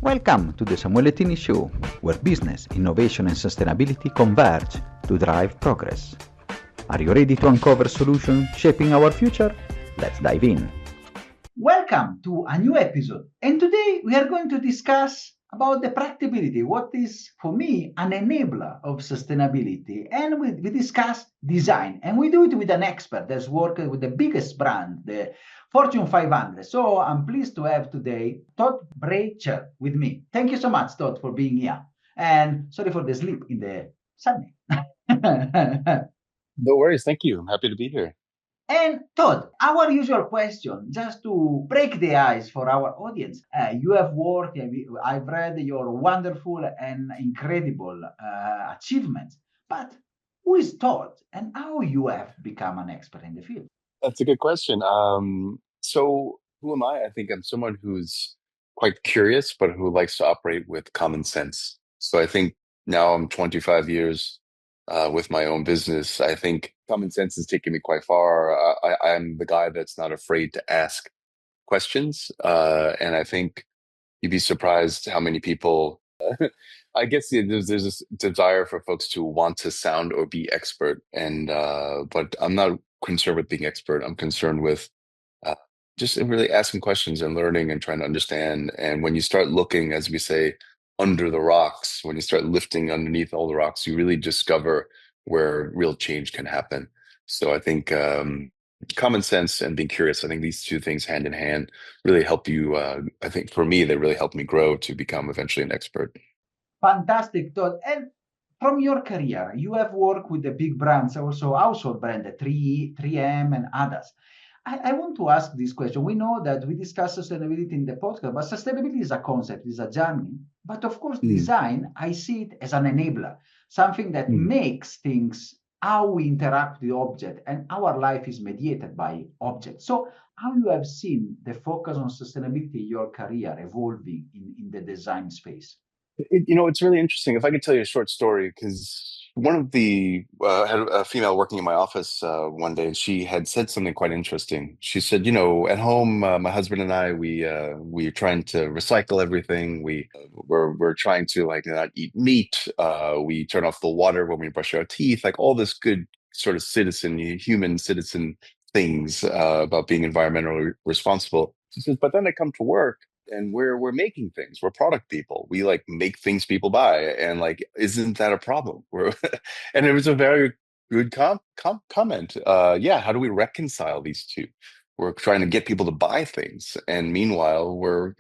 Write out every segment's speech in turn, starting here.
Welcome to the Samuele Tini Show, where business, innovation and sustainability converge to drive progress. Are you ready to uncover solutions shaping our future? Let's dive in. Welcome to a new episode. And today we are going to discuss about the practicability, what is, for me, an enabler of sustainability. And we discuss design. And we do it with an expert that's worked with the biggest brand, the Fortune 500. So I'm pleased to have today Todd Bracher with me. Thank you so much, Todd, for being here. And sorry for the sleep in the sun. No worries. Thank you. I'm happy to be here. And Todd, our usual question, just to break the ice for our audience. You have worked, I've read your wonderful and incredible achievements, but who is Todd and how you have become an expert in the field? That's a good question. So who am I? I think I'm someone who's quite curious, but who likes to operate with common sense. So I think now I'm 25 years with my own business. I think common sense has taken me quite far. I'm the guy that's not afraid to ask questions. And I think you'd be surprised how many people, I guess there's this desire for folks to want to sound or be expert. But I'm not concerned with being expert. I'm concerned with uh, just really asking questions and learning and trying to understand. And when you start looking, as we say, under the rocks, when you start lifting underneath all the rocks, you really discover where real change can happen. So I think common sense and being curious, I think these two things hand in hand really help you. I think for me, they really helped me grow to become eventually an expert. Fantastic, Todd. And from your career, you have worked with the big brands, also household brand, 3M and others. I want to ask this question. We know that we discuss sustainability in the podcast, but sustainability is a concept, is a journey. But of course, Mm, design, I see it as an enabler, something that mm. makes things how we interact with the object, and our life is mediated by objects. So, how you have seen the focus on sustainability in your career evolving in the design space? It's really interesting. If I could tell you a short story, because one of the had a female working in my office one day, and she had said something quite interesting. She said, at home, my husband and I, we're trying to recycle everything. We're trying to like not eat meat. We turn off the water when we brush our teeth. Like all this good sort of human citizen things about being environmentally responsible. She says, but then I come to work and we're making things. We're product people. We like make things people buy, and like, isn't that a problem? We're and it was a very good comment. Yeah, how do we reconcile these two? We're trying to get people to buy things, and meanwhile, we're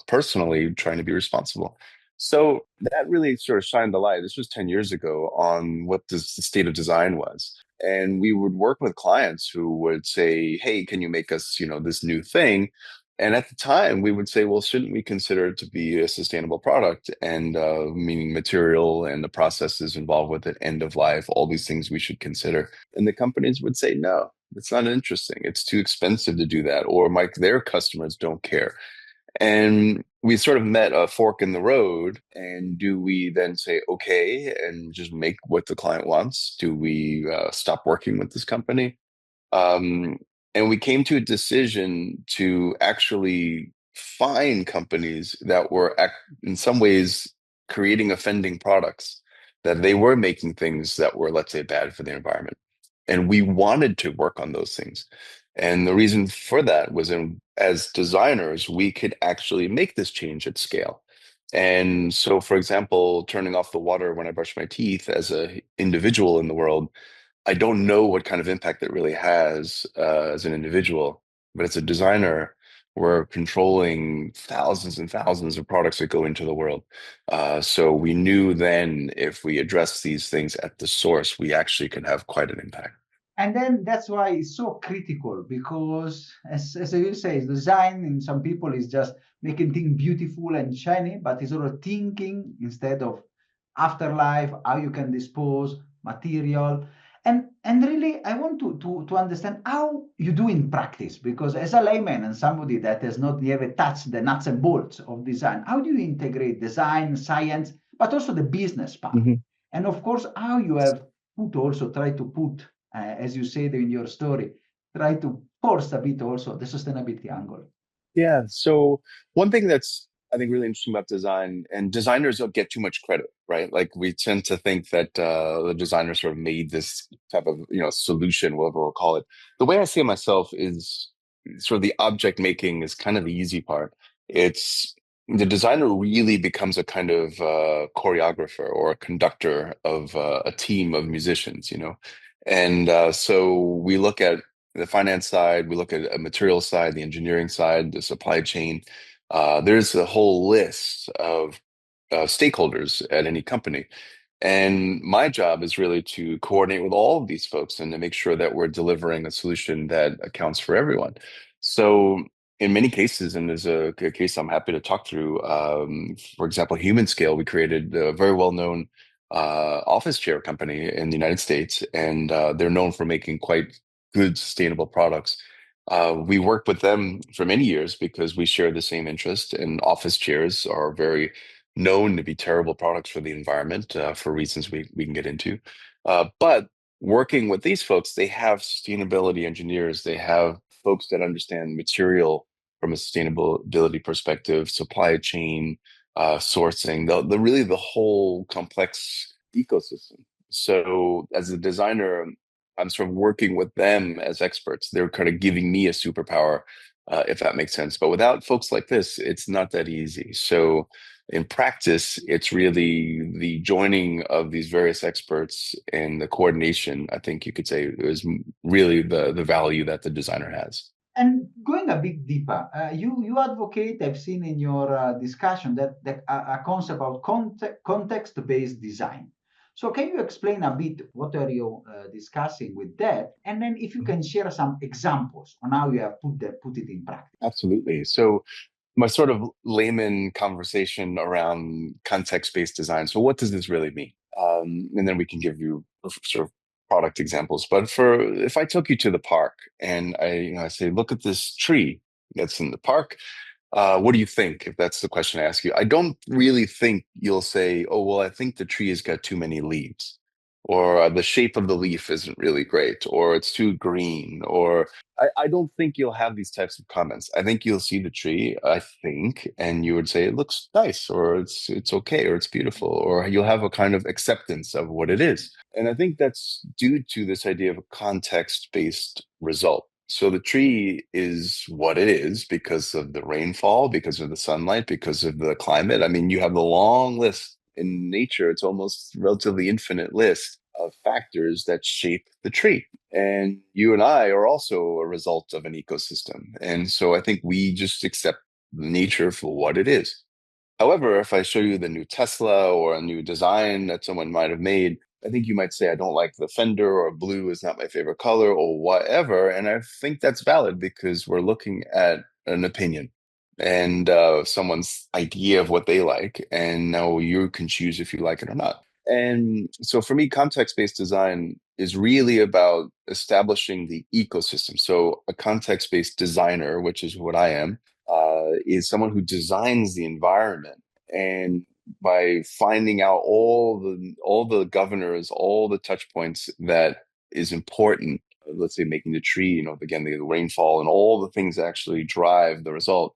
personally trying to be responsible. So that really sort of shined the light. This was 10 years ago on what the state of design was. And we would work with clients who would say, "Hey, can you make us, this new thing?" And at the time, we would say, well, shouldn't we consider it to be a sustainable product? And meaning material and the processes involved with it, end of life, all these things we should consider. And the companies would say, no, it's not interesting. It's too expensive to do that. Or their customers don't care. And we sort of met a fork in the road. And do we then say, okay, and just make what the client wants? Do we stop working with this company? Um, and we came to a decision to actually find companies that were in some ways creating offending products, that they were making things that were, let's say, bad for the environment. And we wanted to work on those things. And the reason for that was as designers, we could actually make this change at scale. And so, for example, turning off the water when I brush my teeth as an individual in the world, I don't know what kind of impact it really has as an individual, but as a designer, we're controlling thousands and thousands of products that go into the world. So we knew then if we address these things at the source, we actually can have quite an impact. And then that's why it's so critical because, as you say, design in some people is just making things beautiful and shiny, but it's sort of thinking instead of afterlife, how you can dispose material. And really, I want to understand how you do in practice, because as a layman and somebody that has not ever touched the nuts and bolts of design, how do you integrate design, science, but also the business part? Mhm. And of course, how you have try to put as you said in your story, try to force a bit also the sustainability angle. Yeah. So one thing that's I think really interesting about design, and designers don't get too much credit, right? Like we tend to think that the designer sort of made this type of solution, whatever we'll call it. The way I see it myself is sort of the object making is kind of the easy part. It's the designer really becomes a kind of choreographer or a conductor of a team of musicians, and so we look at the finance side, we look at a material side, the engineering side, the supply chain. There's a whole list of stakeholders at any company. And my job is really to coordinate with all of these folks and to make sure that we're delivering a solution that accounts for everyone. So, in many cases, and there's a case I'm happy to talk through, for example, Human Scale, we created a very well known office chair company in the United States, and they're known for making quite good, sustainable products. We worked with them for many years because we share the same interest, and office chairs are very known to be terrible products for the environment for reasons we can get into. But working with these folks, they have sustainability engineers, they have folks that understand material from a sustainability perspective, supply chain, sourcing, the really the whole complex ecosystem. So as a designer, I'm sort of working with them as experts. They're kind of giving me a superpower, if that makes sense. But without folks like this, it's not that easy. So in practice, it's really the joining of these various experts and the coordination, I think you could say, is really the value that the designer has. And going a bit deeper, you advocate, I've seen in your discussion, that a concept of context-based design. So can you explain a bit what are you discussing with that? And then if you can share some examples on how you have put it in practice. Absolutely. So my sort of layman conversation around context-based design. So what does this really mean? And then we can give you sort of product examples. But for if I took you to the park and I say, look at this tree that's in the park. What do you think? If that's the question I ask you, I don't really think you'll say, "Oh, well, I think the tree has got too many leaves," or the shape of the leaf isn't really great, or it's too green, or I don't think you'll have these types of comments. I think you'll see the tree, I think, and you would say it looks nice, or it's okay, or it's beautiful, or you'll have a kind of acceptance of what it is. And I think that's due to this idea of a context-based result. So the tree is what it is because of the rainfall, because of the sunlight, because of the climate. I mean, you have the long list in nature. It's almost relatively infinite list of factors that shape the tree. And you and I are also a result of an ecosystem. And so I think we just accept nature for what it is. However, if I show you the new Tesla or a new design that someone might have made, I think you might say, I don't like the fender, or blue is not my favorite color, or whatever. And I think that's valid because we're looking at an opinion and someone's idea of what they like. And now you can choose if you like it or not. And so for me, context-based design is really about establishing the ecosystem. So a context-based designer, which is what I am, is someone who designs the environment, and by finding out all the governors, all the touch points that is important. Let's say making the tree, again, the rainfall and all the things that actually drive the result.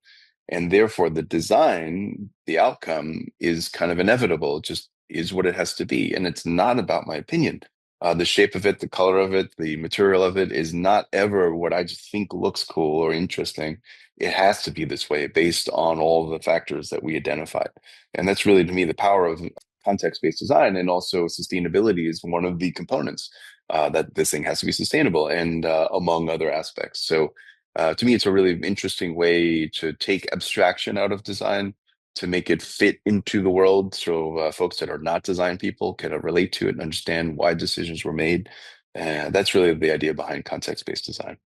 And therefore, the design, the outcome is kind of inevitable. It just is what it has to be. And it's not about my opinion. The shape of it, the color of it, the material of it is not ever what I just think looks cool or interesting. It has to be this way based on all the factors that we identified. And that's really, to me, the power of context-based design. And also sustainability is one of the components that this thing has to be sustainable, and among other aspects. So to me, it's a really interesting way to take abstraction out of design to make it fit into the world, so folks that are not design people can relate to it and understand why decisions were made. That's really the idea behind context-based design.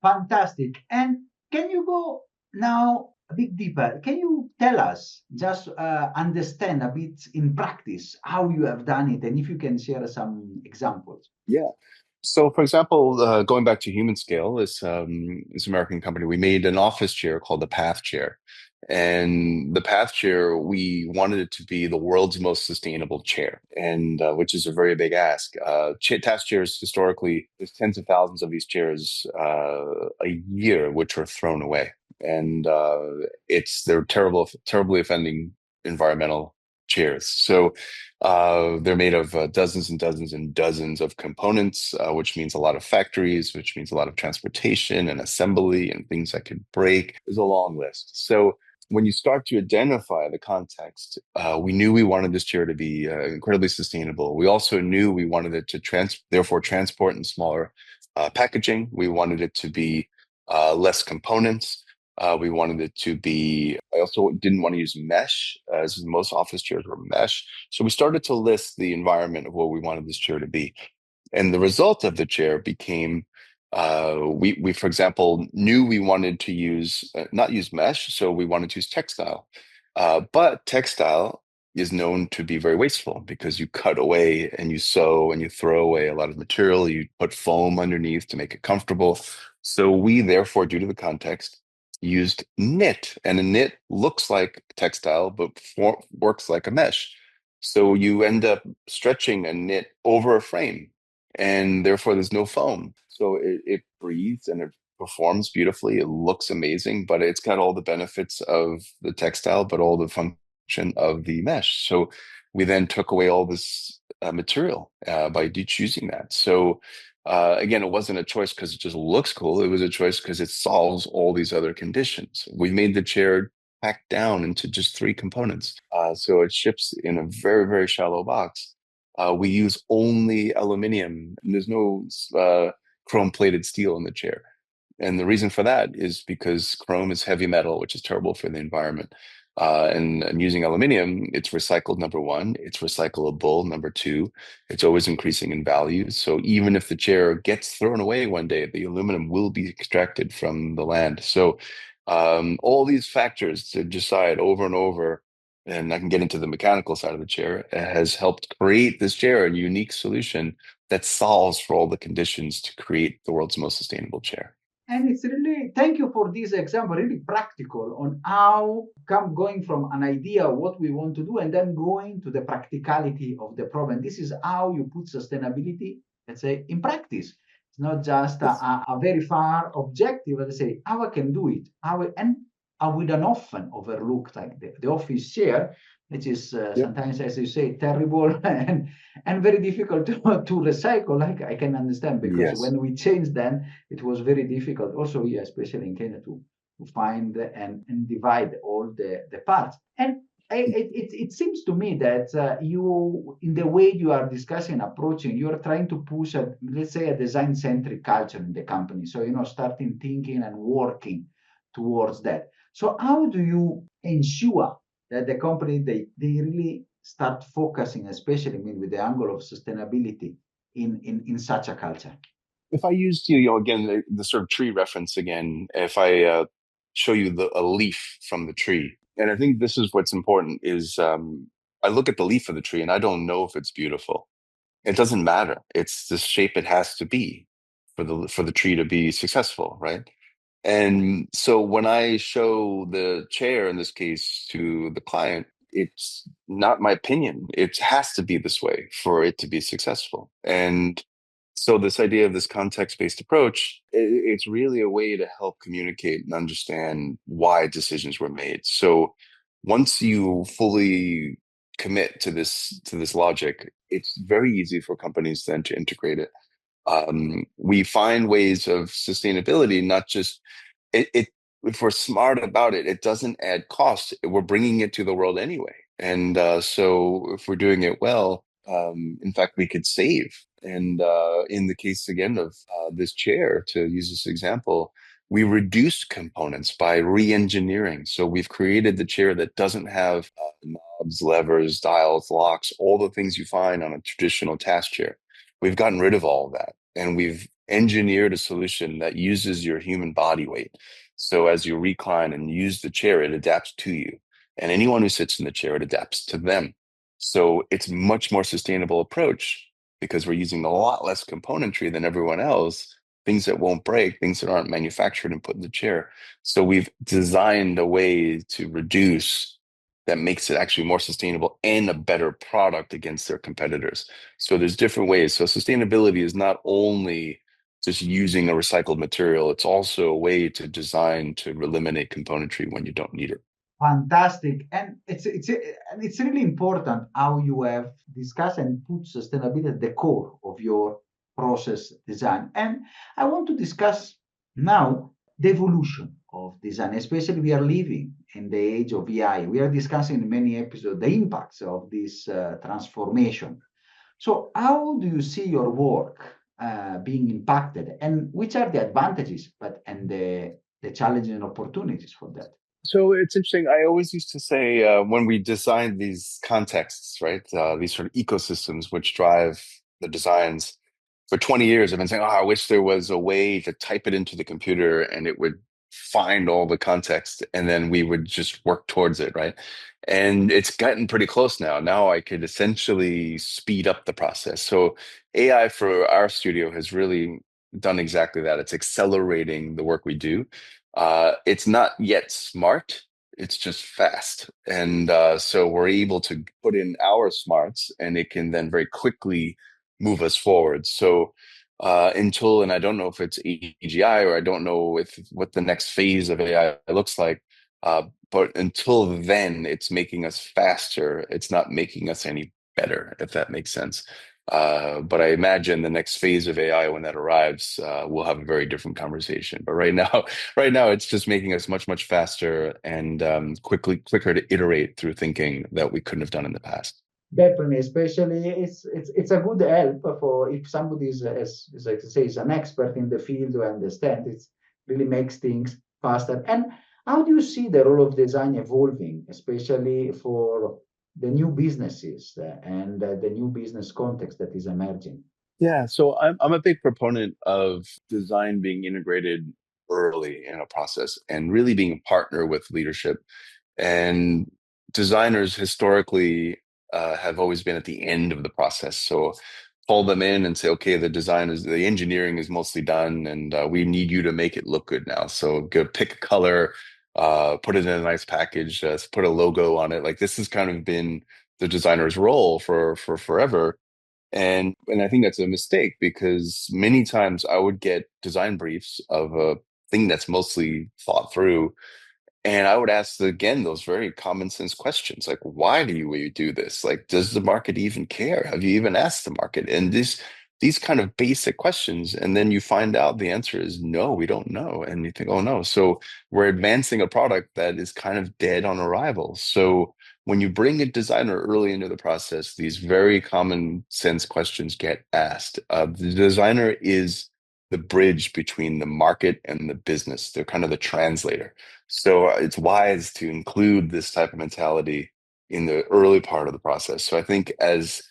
Fantastic. And can you go now a bit deeper? Can you tell us, just understand a bit in practice, how you have done it, and if you can share some examples? Yeah. So, for example, going back to Human Scale, this American company, we made an office chair called the Path Chair. And the Path Chair, we wanted it to be the world's most sustainable chair, and which is a very big ask. Task chairs, historically, there's tens of thousands of these chairs a year, which are thrown away. and they're terribly offending environmental chairs. So they're made of dozens and dozens and dozens of components, which means a lot of factories, which means a lot of transportation and assembly and things that could break. There's a long list. So when you start to identify the context, we knew we wanted this chair to be incredibly sustainable. We also knew we wanted it to therefore transport in smaller packaging. We wanted it to be less components. We wanted it to be, I also didn't want to use mesh, as most office chairs were mesh. So we started to list the environment of what we wanted this chair to be. And the result of the chair became we for example knew we wanted to use not use mesh, so we wanted to use textile, but textile is known to be very wasteful because you cut away and you sew and you throw away a lot of material. You put foam underneath to make it comfortable. So we therefore, due to the context, used knit, and a knit looks like textile but works like a mesh. So you end up stretching a knit over a frame, and therefore there's no foam. So it breathes and it performs beautifully. It looks amazing, but it's got all the benefits of the textile, but all the function of the mesh. So we then took away all this material by choosing that. So again, it wasn't a choice because it just looks cool. It was a choice because it solves all these other conditions. We made the chair packed down into just three components. So it ships in a very, very shallow box. We use only aluminum, and there's no chrome-plated steel in the chair. And the reason for that is because chrome is heavy metal, which is terrible for the environment. And using aluminum, it's recycled, number one, it's recyclable, number two, it's always increasing in value. So even if the chair gets thrown away one day, the aluminum will be extracted from the land. So all these factors to decide over and over, and I can get into the mechanical side of the chair, has helped create this chair, a unique solution that solves for all the conditions to create the world's most sustainable chair. And it's really, thank you for this example, really practical on how come going from an idea of what we want to do and then going to the practicality of the problem. This is how you put sustainability, let's say, in practice. It's not just a very far objective, let's say, how I can do it, and how we don't often overlook like the office chair, which is sometimes, as you say, terrible and very difficult to recycle. Like I can understand, because when we changed then, it was very difficult also here, especially in Kenya, to find and divide all the parts. And it seems to me that you, in the way you are discussing, approaching, you are trying to push let's say, a design-centric culture in the company. So, starting thinking and working towards that. So how do you ensure that the company, they really start focusing, especially with the angle of sustainability in such a culture? If I used, again, the sort of tree reference again, if I show you a leaf from the tree, and I think this is what's important is I look at the leaf of the tree and I don't know if it's beautiful. It doesn't matter. It's the shape it has to be for the tree to be successful, right? And so when I show the chair, in this case, to the client, it's not my opinion. It has to be this way for it to be successful. And so this idea of this context-based approach, it's really a way to help communicate and understand why decisions were made. So once you fully commit to this logic, it's very easy for companies then to integrate it. We find ways of sustainability, not just it if we're smart about it, it doesn't add cost. We're bringing it to the world anyway. And so if we're doing it well, in fact, we could save. And in the case again of this chair, to use this example, we reduced components by re-engineering. So we've created the chair that doesn't have knobs, levers, dials, locks, all the things you find on a traditional task chair. We've gotten rid of all of that, and we've engineered a solution that uses your human body weight. So as you recline and use the chair, it adapts to you. And anyone who sits in the chair, it adapts to them. So it's much more sustainable approach because we're using a lot less componentry than everyone else, things that won't break, things that aren't manufactured and put in the chair. So we've designed a way to reduce that makes it actually more sustainable and a better product against their competitors. So there's different ways. So sustainability is not only just using a recycled material. It's also a way to design to eliminate componentry when you don't need it. Fantastic, and it's really important how you have discussed and put sustainability at the core of your process design. And I want to discuss now the evolution of design, especially we are living in the age of AI. We are discussing in many episodes the impacts of this transformation. So, how do you see your work being impacted, and which are the advantages, and the challenges and opportunities for that? So it's interesting. I always used to say when we design these contexts, right, these sort of ecosystems which drive the designs, for 20 years, I've been saying, oh, I wish there was a way to type it into the computer and it would find all the context and then we would just work towards it, right? And it's gotten pretty close now. Now I could essentially speed up the process. So AI for our studio has really done exactly that. It's accelerating the work we do. It's not yet smart. It's just fast. And so we're able to put in our smarts and it can then very quickly move us forward. So until, and I don't know if it's AGI or I don't know if what the next phase of AI looks like, but until then, it's making us faster. It's not making us any better, if that makes sense. But I imagine the next phase of AI, when that arrives, we'll have a very different conversation. But right now, right now, it's just making us much, much faster and quicker to iterate through thinking that we couldn't have done in the past. Definitely, especially it's a good help for if somebody is like to say is an expert in the field to understand it really makes things faster. And how do you see the role of design evolving, especially for the new businesses and the new business context that is emerging? Yeah, so I'm a big proponent of design being integrated early in a process and really being a partner with leadership. And designers historically have always been at the end of the process. So pull them in and say, okay, the engineering is mostly done, and we need you to make it look good now. So go pick a color, put it in a nice package, put a logo on it. Like this has kind of been the designer's role for forever. And I think that's a mistake because many times I would get design briefs of a thing that's mostly thought through, and I would ask again those very common sense questions like, why do you do this? Like, does the market even care? Have you even asked the market? And these kind of basic questions, and then you find out the answer is no, we don't know. And you think, oh no. So we're advancing a product that is kind of dead on arrival. So when you bring a designer early into the process, these very common sense questions get asked. The designer is the bridge between the market and the business. They're kind of the translator. So it's wise to include this type of mentality in the early part of the process. So I think as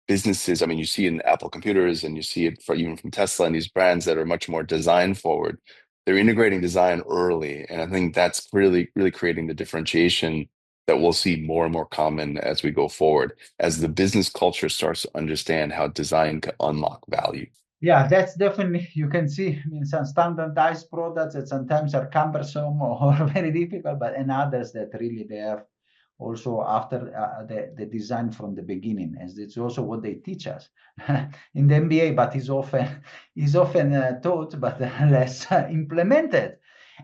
businesses, I mean, you see in Apple computers and you see it even from Tesla and these brands that are much more design forward, they're integrating design early. And I think that's really, really creating the differentiation that we'll see more and more common as we go forward, as the business culture starts to understand how design can unlock value. Yeah, that's definitely, you can see in some standardized products that sometimes are cumbersome or very difficult, but and others that really they have also after the design from the beginning, as it's also what they teach us in the MBA, but is often taught but less implemented.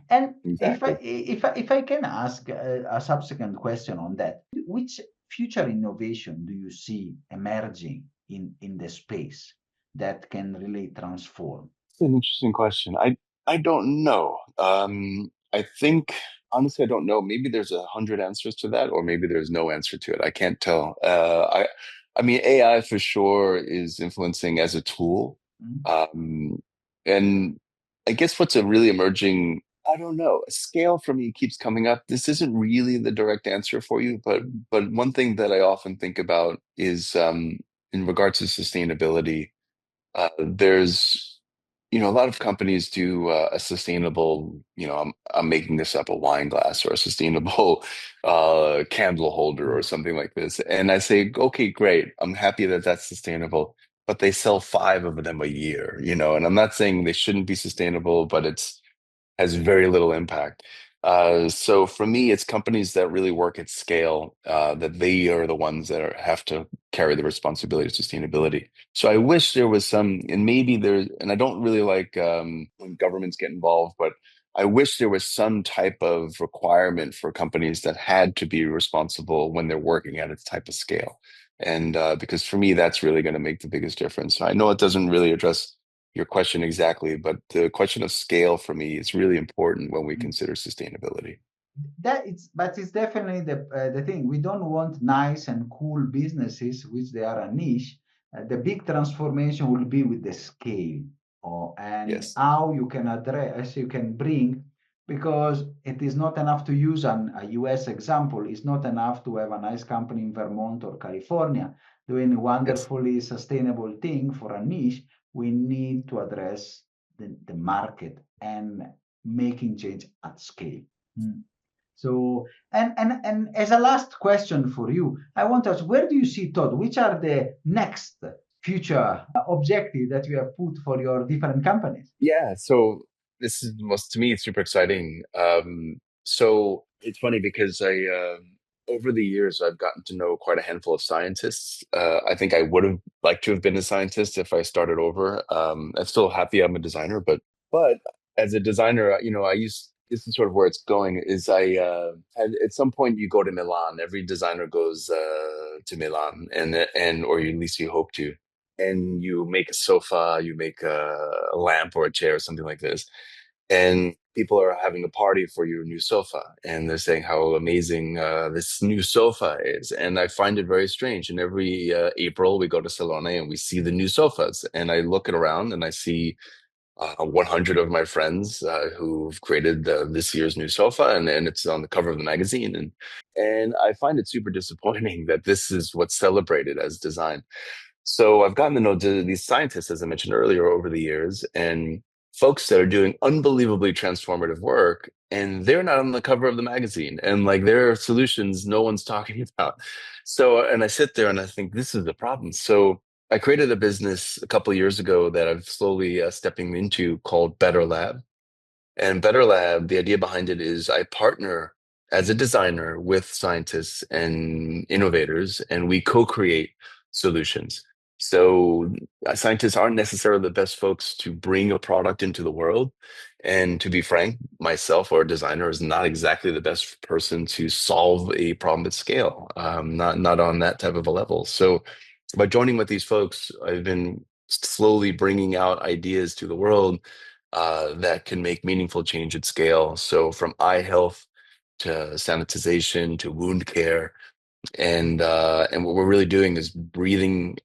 And Exactly. if I can ask a subsequent question on that, which future innovation do you see emerging in the space that can really transform? It's an interesting question. I don't know. I think honestly, I don't know. Maybe there's 100 answers to that, or maybe there's no answer to it. I can't tell. I mean, AI for sure is influencing as a tool. Mm. And I guess what's a really emerging, I don't know, a scale for me keeps coming up. This isn't really the direct answer for you, but one thing that I often think about is in regards to sustainability. There's, a lot of companies do a sustainable, I'm making this up, a wine glass or a sustainable candle holder or something like this. And I say, okay, great. I'm happy that that's sustainable, but they sell five of them a year, and I'm not saying they shouldn't be sustainable, but it's has very little impact. So for me, it's companies that really work at scale, that they are the ones that have to carry the responsibility of sustainability. So I wish there was some, and maybe there, and I don't really like when governments get involved, but I wish there was some type of requirement for companies that had to be responsible when they're working at its type of scale. And because for me, that's really going to make the biggest difference. I know it doesn't really address your question exactly, but the question of scale for me is really important when we consider sustainability. But it's definitely the thing. We don't want nice and cool businesses, which they are a niche. The big transformation will be with the scale, and Yes, how you can address, you can bring, because it is not enough to use a US example. It's not enough to have a nice company in Vermont or California doing a yes. wonderfully sustainable thing for a niche. We need to address the market and making change at scale. Mm. So, and as a last question for you, I want to ask, where do you see, Todd? Which are the next future objective that you have put for your different companies? Yeah, so this is most to me it's super exciting. So it's funny because I over the years I've gotten to know quite a handful of scientists. I think I would have liked to have been a scientist if I started over. I'm still happy I'm a designer, but as a designer, I use this is sort of where it's going. Is I at some point you go to Milan. Every designer goes to Milan, and or at least you hope to, and you make a sofa, you make a lamp or a chair or something like this, and people are having a party for your new sofa, and they're saying how amazing this new sofa is. And I find it very strange. And every April we go to Salone and we see the new sofas, and I look it around and I see 100 of my friends who've created this year's new sofa, and it's on the cover of the magazine, and I find it super disappointing that this is what's celebrated as design. So I've gotten to know these scientists, as I mentioned earlier, over the years, and folks that are doing unbelievably transformative work, and they're not on the cover of the magazine, and like their solutions, no one's talking about. So, and I sit there and I think this is the problem. So I created a business a couple of years ago that I've slowly stepping into called Better Lab. And Better Lab, the idea behind it is I partner as a designer with scientists and innovators, and we co-create solutions. So scientists aren't necessarily the best folks to bring a product into the world. And to be frank, myself or a designer is not exactly the best person to solve a problem at scale, not on that type of a level. So by joining with these folks, I've been slowly bringing out ideas to the world that can make meaningful change at scale. So from eye health to sanitization to wound care, and what we're really doing is breathing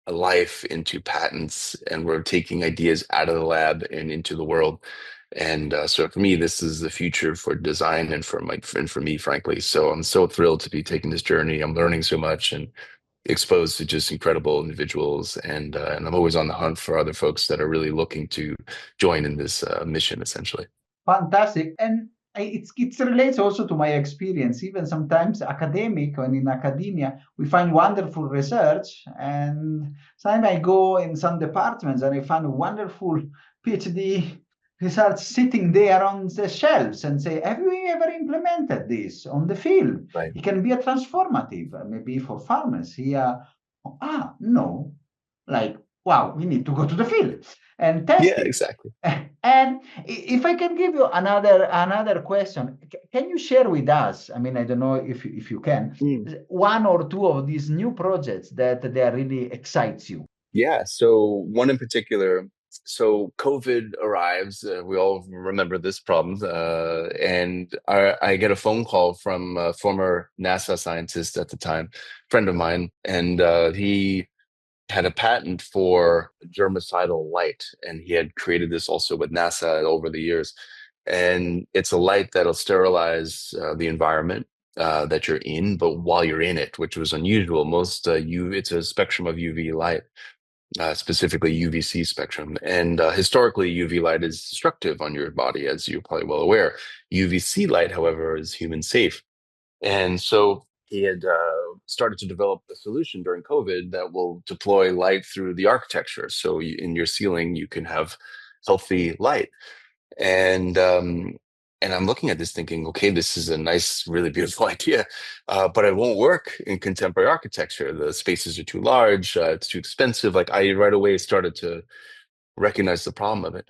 a life into patents, and we're taking ideas out of the lab and into the world. And so for me, this is the future for design and for me, frankly. So I'm so thrilled to be taking this journey. I'm learning so much and exposed to just incredible individuals, and I'm always on the hunt for other folks that are really looking to join in this mission, essentially. Fantastic. And it relates also to my experience. Even sometimes academic and in academia, we find wonderful research. And sometimes I go in some departments and I find wonderful PhD research sitting there on the shelves and say, have you ever implemented this on the field? Right. It can be a transformative, maybe for farmers here. No. Like, wow, we need to go to the field and test Yeah, it. exactly. And if I can give you another question, can you share with us? I mean, I don't know if you can, Mm. one or two of these new projects that they are really excites you. Yeah. So one in particular. So COVID arrives. We all remember this problem, and I get a phone call from a former NASA scientist at the time, friend of mine, and he had a patent for germicidal light, and he had created this also with NASA over the years. And it's a light that'll sterilize the environment that you're in, but while you're in it, which was unusual. Most it's a spectrum of UV light, specifically UVC spectrum. And historically, UV light is destructive on your body, as you're probably well aware. UVC light, however, is human safe. And so he had started to develop a solution during COVID that will deploy light through the architecture. So in your ceiling, you can have healthy light. And And I'm looking at this thinking, okay, this is a nice, really beautiful idea, but it won't work in contemporary architecture. The spaces are too large, it's too expensive. Like I right away started to recognize the problem of it.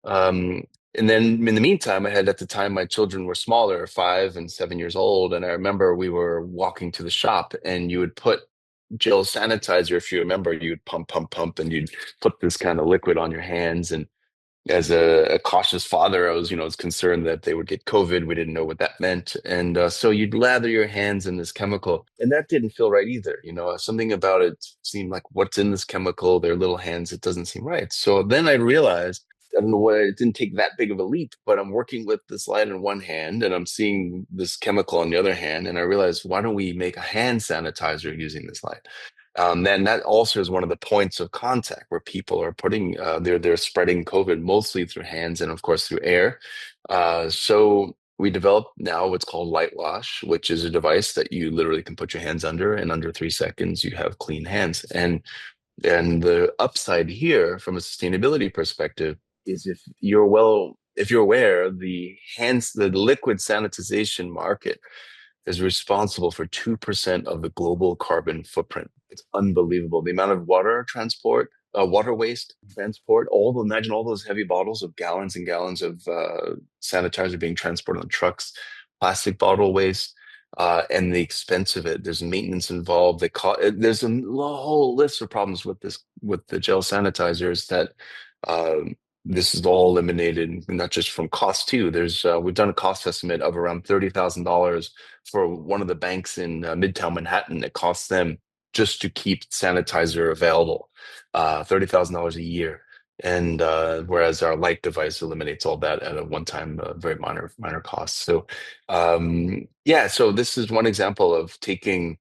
Um, and then in the meantime, I had at the time my children were smaller, 5 and 7 years old. And I remember we were walking to the shop and you would put gel sanitizer, if you remember, you'd pump, pump, pump, and you'd put this kind of liquid on your hands. And as a cautious father, I was concerned that they would get COVID. We didn't know what that meant. And so you'd lather your hands in this chemical. And that didn't feel right either. Something about it seemed like what's in this chemical, their little hands, it doesn't seem right. So then I realized, I don't know why it didn't take that big of a leap, but I'm working with this light in one hand and I'm seeing this chemical on the other hand. And I realized, why don't we make a hand sanitizer using this light? Then that also is one of the points of contact where people are putting they're spreading COVID mostly through hands and of course through air. So we developed now what's called light wash, which is a device that you literally can put your hands under, and under 3 seconds you have clean hands. And the upside here from a sustainability perspective is if you're aware, the liquid sanitization market is responsible for 2% of the global carbon footprint. It's unbelievable. The amount of water waste transport, imagine all those heavy bottles of gallons and gallons of sanitizer being transported on trucks, plastic bottle waste, and the expense of it. There's maintenance involved. There's a whole list of problems with the gel sanitizers that this is all eliminated, not just from cost too. We've done a cost estimate of around $30,000 for one of the banks in Midtown Manhattan. It costs them just to keep sanitizer available, $30,000 a year. And whereas our light device eliminates all that at a one-time, very minor cost. So, so this is one example of taking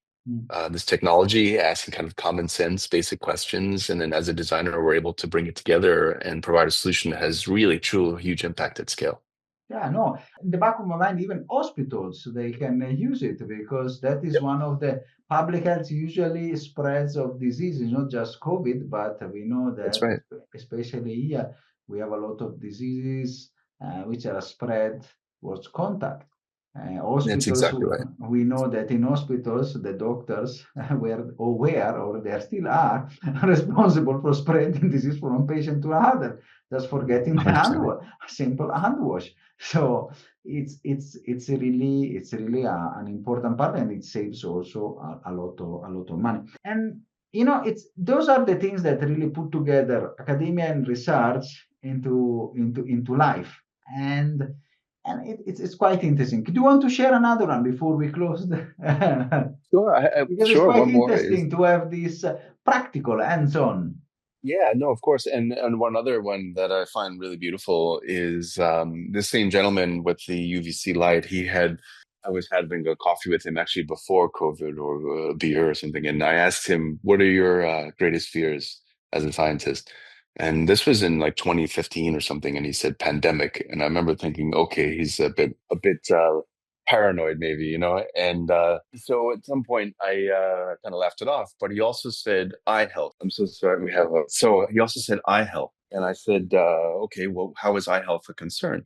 this technology, asking kind of common sense, basic questions, and then as a designer, we're able to bring it together and provide a solution that has really, true, huge impact at scale. Yeah, no, in the back of my mind, even hospitals, they can use it because that is Yep, one of the public health usually spreads of diseases, not just COVID, but we know that's that right. especially here, we have a lot of diseases which are spread towards contact. That's Hospitals, exactly right. we know that in hospitals, the doctors or they still are responsible for spreading disease from one patient to another, just forgetting the 100%. a simple hand wash. So it's really an important part, and it saves also a lot of money. And it's those are the things that really put together academia and research into life, and it's quite interesting. Do you want to share another one before we close? Sure, Because it's sure. quite One more is interesting to have this practical hands-on. Yeah, no, of course. And one other one that I find really beautiful is this same gentleman with the UVC light. I was having a coffee with him actually before COVID or a beer or something, and I asked him, "What are your greatest fears as a scientist?" And this was in like 2015 or something, and he said pandemic. And I remember thinking, okay, he's a bit paranoid maybe, and so at some point I kind of laughed it off, but he also said eye health. I'm so sorry, so he also said eye health, and I said, okay, well, how is eye health a concern?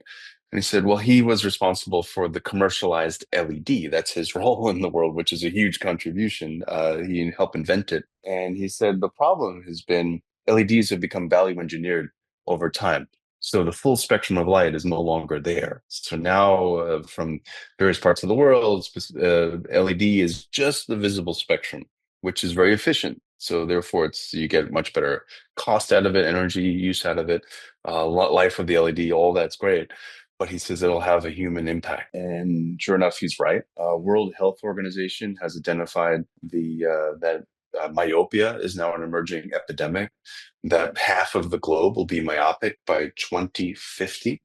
And he said, well, he was responsible for the commercialized LED. That's his role in the world, which is a huge contribution. He helped invent it, and he said the problem has been LEDs have become value engineered over time. So the full spectrum of light is no longer there. So now, from various parts of the world, LED is just the visible spectrum, which is very efficient. So therefore, you get much better cost out of it, energy use out of it, life of the LED, all that's great. But he says it'll have a human impact, and sure enough, he's right. World Health Organization has identified that myopia is now an emerging epidemic, that half of the globe will be myopic by 2050.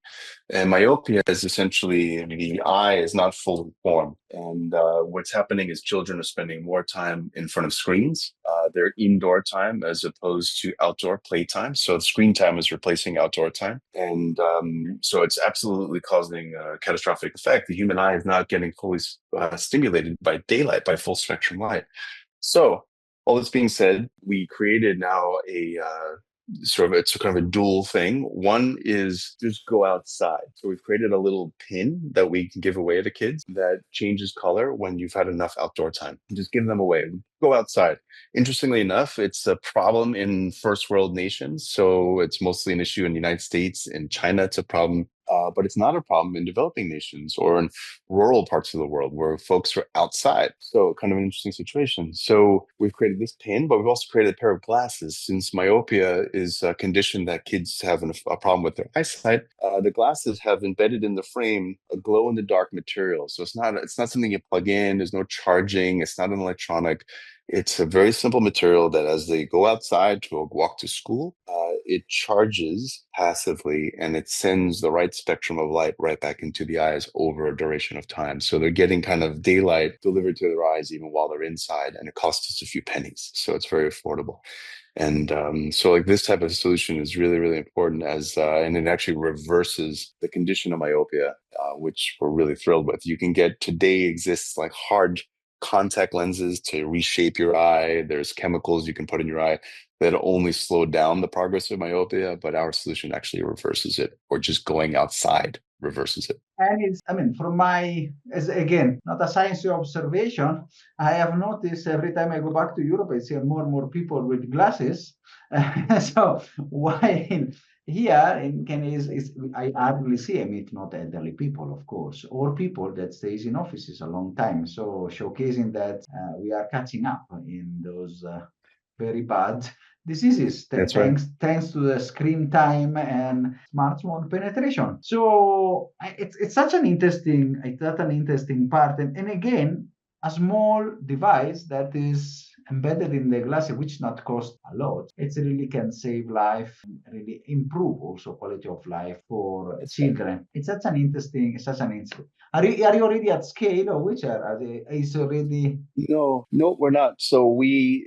And myopia is essentially the eye is not fully formed. And what's happening is children are spending more time in front of screens. Their indoor time as opposed to outdoor playtime. So screen time is replacing outdoor time. And so it's absolutely causing a catastrophic effect. The human eye is not getting fully stimulated by daylight, by full spectrum light. So all this being said, we created now it's kind of a dual thing. One is just go outside. So we've created a little pin that we can give away to kids that changes color when you've had enough outdoor time. Just give them away. Go outside. Interestingly enough, it's a problem in first world nations. So it's mostly an issue in the United States. In China, it's a problem. But it's not a problem in developing nations or in rural parts of the world where folks are outside. So kind of an interesting situation. So we've created this pin, but we've also created a pair of glasses. Since myopia is a condition that kids have a problem with their eyesight, the glasses have embedded in the frame a glow-in-the-dark material. So it's not something you plug in. There's no charging. It's not an electronic. It's a very simple material that as they go outside to walk to school, it charges passively and it sends the right spectrum of light right back into the eyes over a duration of time. So they're getting kind of daylight delivered to their eyes even while they're inside, and it costs us a few pennies. So it's very affordable. And so like this type of solution is really, really important and it actually reverses the condition of myopia, which we're really thrilled with. Today exists like hard contact lenses to reshape your eye. There's chemicals you can put in your eye that only slow down the progress of myopia, but our solution actually reverses it, or just going outside reverses it. And from again, not a science observation, I have noticed every time I go back to Europe, I see more and more people with glasses. So while here in Kenya, I hardly see, I meet not elderly people, of course, or people that stays in offices a long time. So showcasing that we are catching up in those very bad diseases, thanks to the screen time and smartphone penetration. So it's such an interesting part. And again, a small device that is embedded in the glass, which not cost a lot. It really can save life, really improve also quality of life for children. It's such an interesting. Are you already at scale, or which is already? No, we're not. So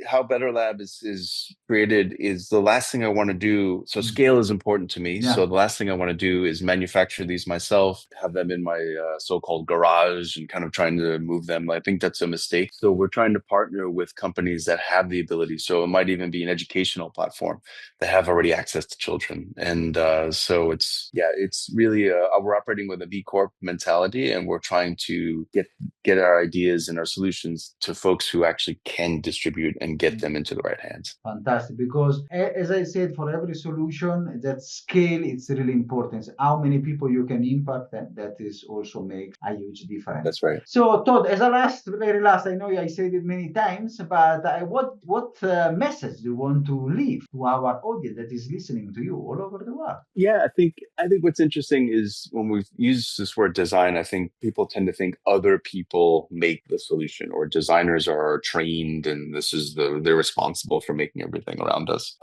how Better Lab is created is the last thing I want to do. So scale is important to me. Yeah. So the last thing I want to do is manufacture these myself, have them in my so-called garage and kind of trying to move them. I think that's a mistake. So we're trying to partner with companies that have the ability. So it might even be an educational platform that have already access to children. And so it's really, we're operating with a B Corp mentality, and we're trying to get our ideas and our solutions to folks who actually can distribute and get them into the right hands. Fantastic, because as I said, for every solution, that scale is really important. How many people you can impact, that is also makes a huge difference. That's right. So Todd, as a very last, I know I said it many times, but what message do you want to leave to our audience that is listening to you all over the world? Yeah, I think what's interesting is when we use this word design, I think people tend to think other people make the solution, or designers are trained and they're responsible for making everything around us.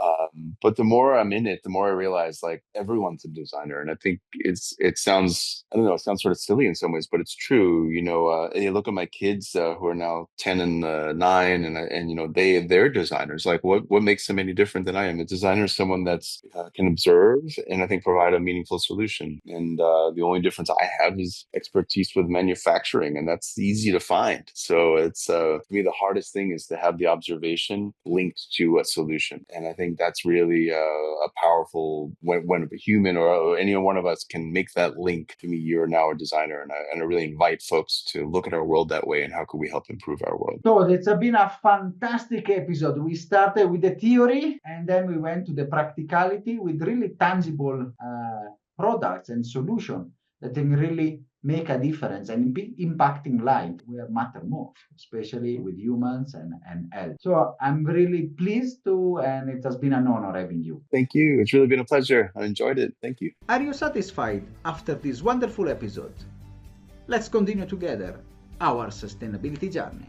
But the more I'm in it, the more I realize like everyone's a designer. And I think it sounds sort of silly in some ways, but it's true. You look at my kids who are now 10 and 9 and they're designers. Like what makes them any different than I am? A designer is someone that's can observe and I think provide a meaningful solution. And the only difference I have is expertise with manufacturing, and that's easy to find. So it's to me, the hardest thing is to have the observation linked to a solution. And I think that's really a powerful, when a human or any one of us can make that link. To me, you're now a designer, and I really invite folks to look at our world that way and how can we help improve our world. So it's been a fantastic episode. We started with the theory and then we went to the practicality with really tangible products and solutions that can really make a difference and impacting life where matter more, especially with humans and health. So I'm really pleased and it has been an honor having you. Thank you. It's really been a pleasure. I enjoyed it. Thank you. Are you satisfied after this wonderful episode? Let's continue together our sustainability journey.